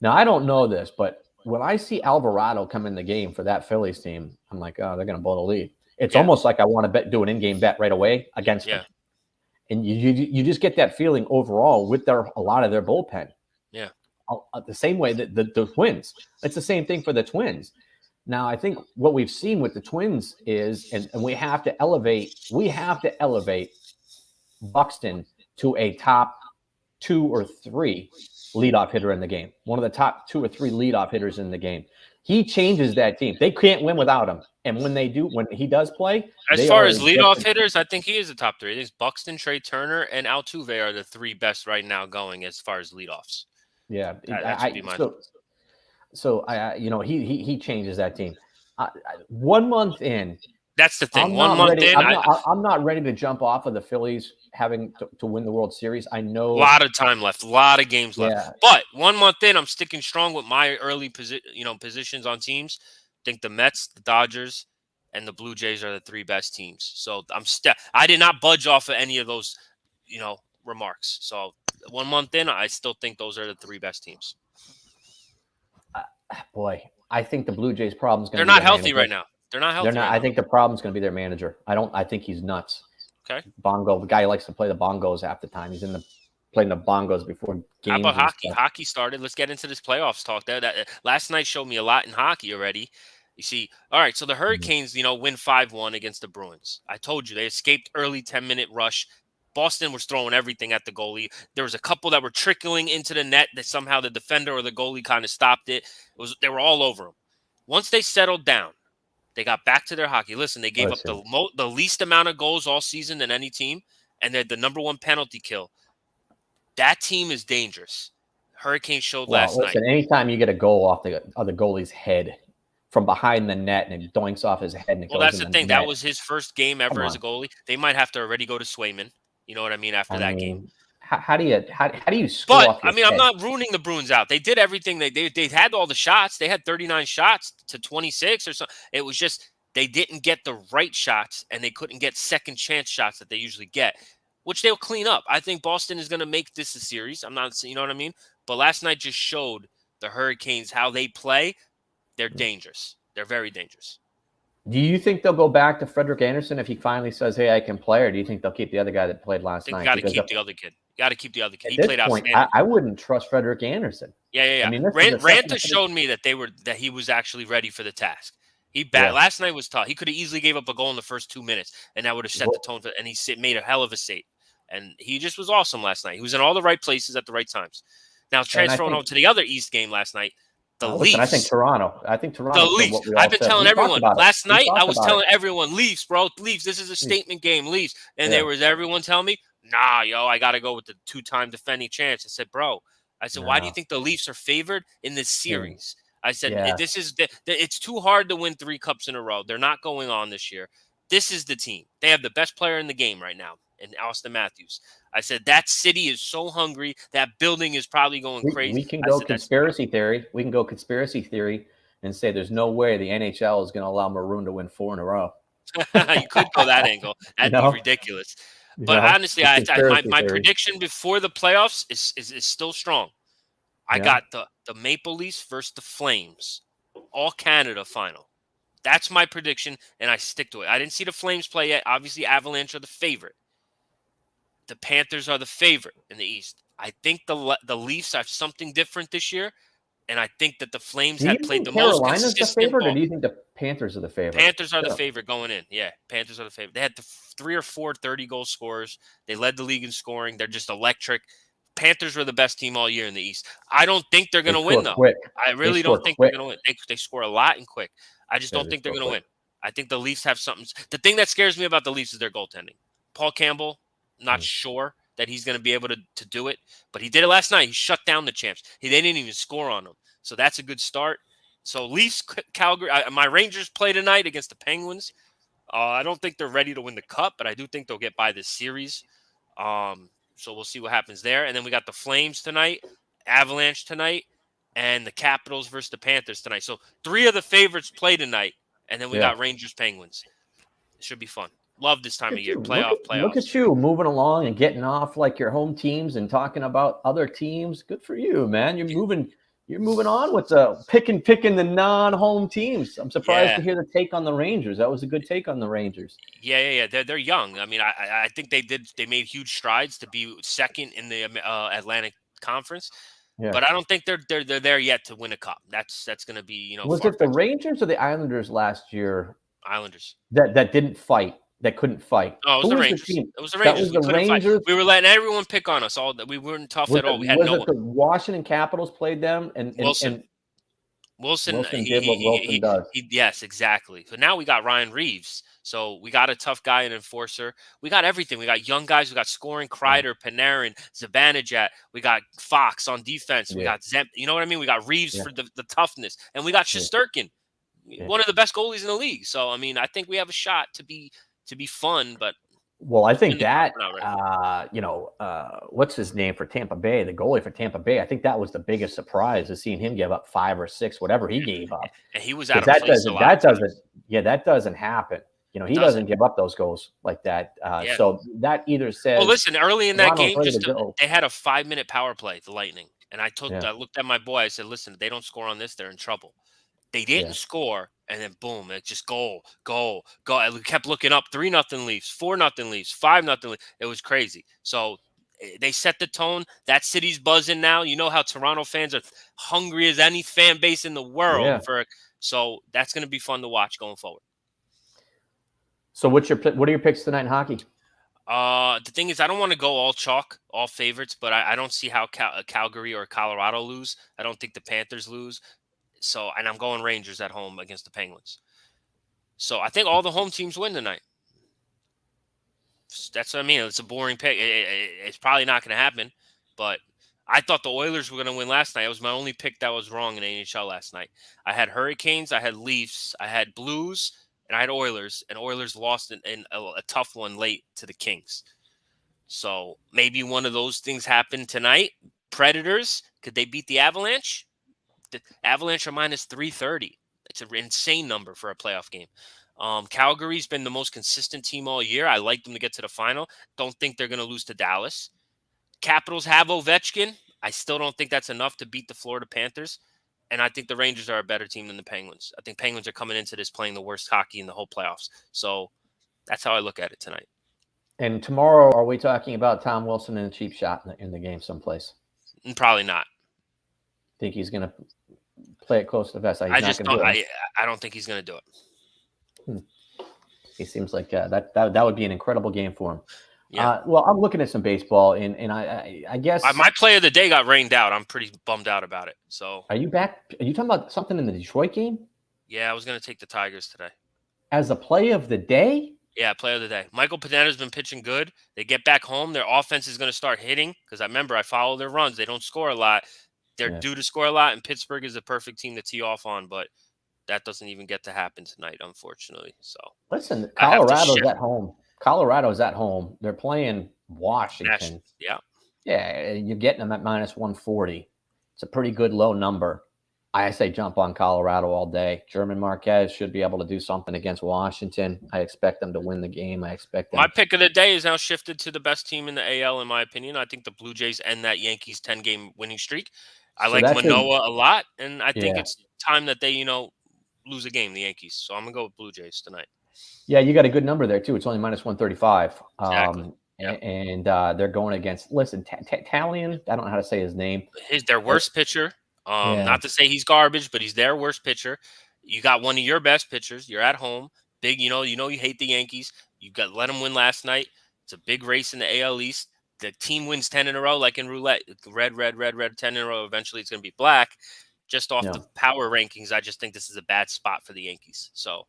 Now, I don't know this, but when I see Alvarado come in the game for that Phillies team, I'm like, oh, they're going to blow the lead. It's almost like I want to do an in-game bet right away against them. And you just get that feeling overall with a lot of their bullpen. Yeah. The same way that the Twins. It's the same thing for the Twins. Now, I think what we've seen with the Twins is, and we have to elevate Buxton to a top 2 or 3 leadoff hitter in the game. One of the top 2 or 3 leadoff hitters in the game. He changes that team. They can't win without him. And when he does play, as far as leadoff hitters, I think he is the top 3. I think Buxton, Trey Turner, and Altuve are the 3 best right now going as far as leadoffs. Yeah, he changes that team. 1 month in. That's the thing. 1 month in, I'm not ready to jump off of the Phillies having to win the World Series. I know a lot of time left, a lot of games left. But 1 month in, I'm sticking strong with my early positions on teams. I think the Mets, the Dodgers, and the Blue Jays are the 3 best teams. So I did not budge off of any of those, remarks. So 1 month in, I still think those are the 3 best teams. boy, I think the Blue Jays' problem is going They're to be not their healthy manager. right now. They're not healthy right I now. think the problem's going to be their manager. I think he's nuts. Okay. Bongo, the guy who likes to play the bongos half the time. He's playing the bongos before games. How about and hockey? stuff. Hockey started. Let's get into this playoffs talk. That last night showed me a lot in hockey already. You see, all right, so the Hurricanes, win 5-1 against the Bruins. I told you they escaped early 10-minute rush. Boston was throwing everything at the goalie. There was a couple that were trickling into the net that somehow the defender or the goalie kind of stopped it. They were all over them. Once they settled down, they got back to their hockey. Listen, they gave up the least amount of goals all season than any team, and they're the number one penalty kill. That team is dangerous. Hurricanes showed last night. Anytime you get a goal off the goalie's head from behind the net and it doinks off his head and it goes in the net. Well, that's the thing. That was his first game ever as a goalie. They might have to already go to Swayman. You know what I mean? After that game. How do you score off your head? I'm not ruining the Bruins out. They did everything. They had all the shots. They had 39 shots to 26 or something. It was just they didn't get the right shots and they couldn't get second chance shots that they usually get, which they'll clean up. I think Boston is going to make this a series. I'm not, you know what I mean? But last night just showed the Hurricanes how they play. They're dangerous. They're very dangerous. Do you think they'll go back to Frederick Anderson if he finally says, "Hey, I can play," or do you think they'll keep the other guy that played last night? Got to keep the other kid. Got to keep the other kid. He played outstanding. I wouldn't trust Frederick Anderson. Yeah. I mean, Ranta showed me that he was actually ready for the task. Last night was tough. He could have easily gave up a goal in the first 2 minutes, and that would have set the tone. And he made a hell of a save. And he just was awesome last night. He was in all the right places at the right times. Now, transferring over to the other East game last night, the Leafs. I think Toronto. The Leafs. I've been telling everyone. Last night, I was telling everyone, Leafs, bro. Leafs, this is a statement game. Leafs. And there was everyone telling me, nah, I got to go with the two-time defending champs. I said, bro. Why do you think the Leafs are favored in this series? I said, it's too hard to win 3 cups in a row. They're not going on this year. This is the team. They have the best player in the game right now, in Austin Matthews. I said, that city is so hungry. That building is probably going crazy. We can go conspiracy theory. We can go conspiracy theory and say there's no way the NHL is going to allow Maroon to win 4 in a row. You could go that angle. That'd be ridiculous. But honestly, my prediction before the playoffs is still strong. I got the Maple Leafs versus the Flames, all Canada final. That's my prediction, and I stick to it. I didn't see the Flames play yet. Obviously, Avalanche are the favorite. The Panthers are the favorite in the East. I think the Leafs are something different this year, and I think that the Flames had played the most consistent the favorite, or do you think the Panthers are the favorite? Panthers are the favorite going in. Yeah, Panthers are the favorite. They had 3 or 4 30-goal scorers. They led the league in scoring. They're just electric. Panthers were the best team all year in the East. I don't think they're going to win, though. Quick. I really don't think they're going to win. They score a lot and quick. I just don't think they're going to win. I think the Leafs have something. The thing that scares me about the Leafs is their goaltending. Paul Campbell, not sure that he's going to be able to do it, but he did it last night. He shut down the champs. They didn't even score on them. So that's a good start. So Leafs, Calgary, my Rangers play tonight against the Penguins. I don't think they're ready to win the cup, but I do think they'll get by this series. So we'll see what happens there. And then we got the Flames tonight, Avalanche tonight, and the Capitals versus the Panthers tonight. So 3 of the favorites play tonight, and then we got Rangers, Penguins. It should be fun. Love this time of year. Playoffs. Look at you moving along and getting off like your home teams and talking about other teams. Good for you, man. You're moving on with picking the non-home teams. I'm surprised to hear the take on the Rangers. That was a good take on the Rangers. Yeah. They're young. I mean, I think they made huge strides to be second in the Atlantic Conference. Yeah. But I don't think they're there yet to win a cup. That's going to be, Was it the Rangers or the Islanders last year? Islanders. That didn't fight. That couldn't fight. Oh, it was the Rangers. It was the Rangers. That was the Rangers. We were letting everyone pick on us. We weren't tough at all. We had no one. The Washington Capitals played them and Wilson. Wilson did what Wilson does. Yes, exactly. So now we got Ryan Reeves. So we got a tough guy, an enforcer. We got everything. We got young guys. We got scoring, Kreider, Panarin, Zibanejad. We got Fox on defense. We got Zemp. You know what I mean? We got Reeves for the toughness. And we got Shesterkin, one of the best goalies in the league. So, I mean, I think we have a shot to be fun, but I think that what's his name for Tampa Bay, the goalie for Tampa Bay, I think that was the biggest surprise, is seeing him give up 5 or 6, whatever he gave up. And he was out of place a lot. That doesn't happen. He doesn't give up those goals like that. So that either says. Well, listen, early in that game, they had a 5-minute power play, the Lightning. And I looked at my boy. I said, "Listen, if they don't score on this, they're in trouble." They didn't score, and then boom, it just goal. And we kept looking up. 3-0 Leafs, 4-0 Leafs, 5-0 Leafs. It was crazy. So they set the tone. That city's buzzing now. You know how Toronto fans are hungry as any fan base in the world so that's going to be fun to watch going forward. So what are your picks tonight in hockey? The thing is, I don't want to go all chalk, all favorites, but I don't see how Calgary or Colorado lose. I don't think the Panthers lose. So, and I'm going Rangers at home against the Penguins. So I think all the home teams win tonight. That's what I mean. It's a boring pick. It's probably not going to happen, but I thought the Oilers were going to win last night. It was my only pick that was wrong in NHL last night. I had Hurricanes, I had Leafs, I had Blues, and I had Oilers, and Oilers lost in a tough one late to the Kings. So maybe one of those things happened tonight. Predators, could they beat the Avalanche? The Avalanche are minus 330. It's an insane number for a playoff game. Calgary's been the most consistent team all year. I like them to get to the final. Don't think they're going to lose to Dallas. Capitals have Ovechkin. I still don't think that's enough to beat the Florida Panthers. And I think the Rangers are a better team than the Penguins. I think Penguins are coming into this playing the worst hockey in the whole playoffs. So that's how I look at it tonight. And tomorrow, are we talking about Tom Wilson and a cheap shot in the game someplace? Probably not. Think he's going to play it close to the vest? I don't think he's going to do it. He seems like that would be an incredible game for him. Yeah. Well, I'm looking at some baseball, and I guess my play of the day got rained out. I'm pretty bummed out about it. So, are you back? Are you talking about something in the Detroit game? Yeah, I was going to take the Tigers today as a play of the day. Yeah, play of the day. Michael Pineda's been pitching good. They get back home, their offense is going to start hitting because I follow their runs. They don't score a lot. They're due to score a lot, and Pittsburgh is a perfect team to tee off on, but that doesn't even get to happen tonight, unfortunately. So listen, Colorado's at home. Colorado's at home. They're playing Washington. Yeah, you're getting them at minus 140. It's a pretty good low number. I say jump on Colorado all day. German Marquez should be able to do something against Washington. I expect them to win the game. I expect them. My pick of the day is now shifted to the best team in the AL, in my opinion. I think the Blue Jays end that Yankees 10-game winning streak. I like Manoah a lot, and I think it's time that they, lose a game, the Yankees. So I'm going to go with Blue Jays tonight. Yeah, you got a good number there, too. It's only minus 135. Exactly. And they're going against, Talion, I don't know how to say his name. Their worst pitcher. Not to say he's garbage, but he's their worst pitcher. You got one of your best pitchers. You're at home. Big, you hate the Yankees. You let them win last night. It's a big race in the AL East. The team wins 10 in a row, like in roulette. Red, 10 in a row. Eventually, it's going to be black. Just off the power rankings, I just think this is a bad spot for the Yankees. So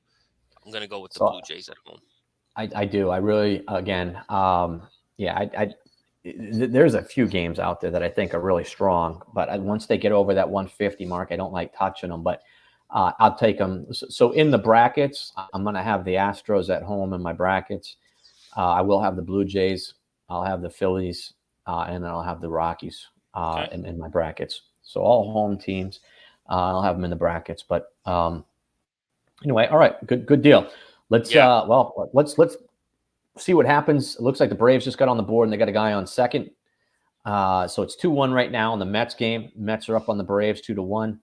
I'm going to go with the Blue Jays at home. I do. I really, again, there's a few games out there that I think are really strong, but once they get over that 150 mark, I don't like touching them, but I'll take them. So in the brackets, I'm going to have the Astros at home in my brackets. I will have the Blue Jays. I'll have the Phillies, and then I'll have the Rockies in my brackets. So all home teams, I'll have them in the brackets. But anyway, all right, good deal. Let's see what happens. It looks like the Braves just got on the board and they got a guy on second. So it's 2-1 right now in the Mets game. Mets are up on the Braves 2-1.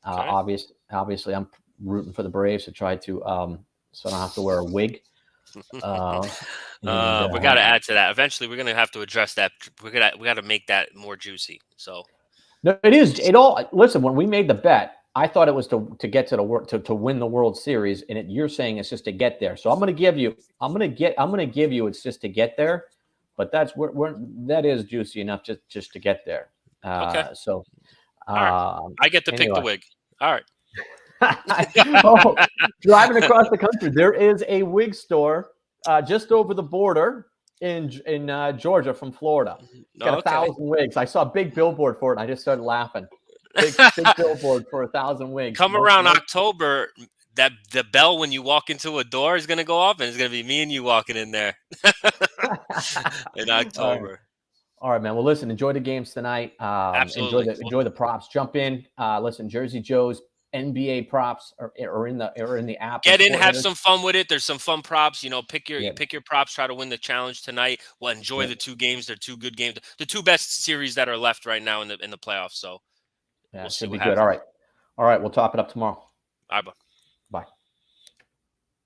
Obviously, I'm rooting for the Braves to try to so I don't have to wear a wig. We got to add to that. Eventually, we're going to have to address that. We got to make that more juicy. So no, it is. Listen, when we made the bet, I thought it was to get to the to win the World Series, and you're saying it's just to get there. So I'm going to give you it's just to get there, but that is juicy enough just to get there. Okay. So I get to pick the wig. All right. Driving across the country, there is a wig store just over the border in Georgia from Florida. It's got 1,000 wigs. I saw a big billboard for it, and I just started laughing. Big billboard for 1,000 wigs. Come around October, that the bell when you walk into a door is going to go off, and it's going to be me and you walking in there in October. All right, man. Well, listen, enjoy the games tonight. Absolutely. Enjoy the props. Jump in. Listen, Jersey Joe's NBA props or in the app. Get in, have some fun with it. There's some fun props. Pick your props. Try to win the challenge tonight. Well, enjoy the 2 games. They're 2 good games. The 2 best series that are left right now in the playoffs. So we'll see. Should be good. All right. We'll top it up tomorrow. All right, bye. Bye.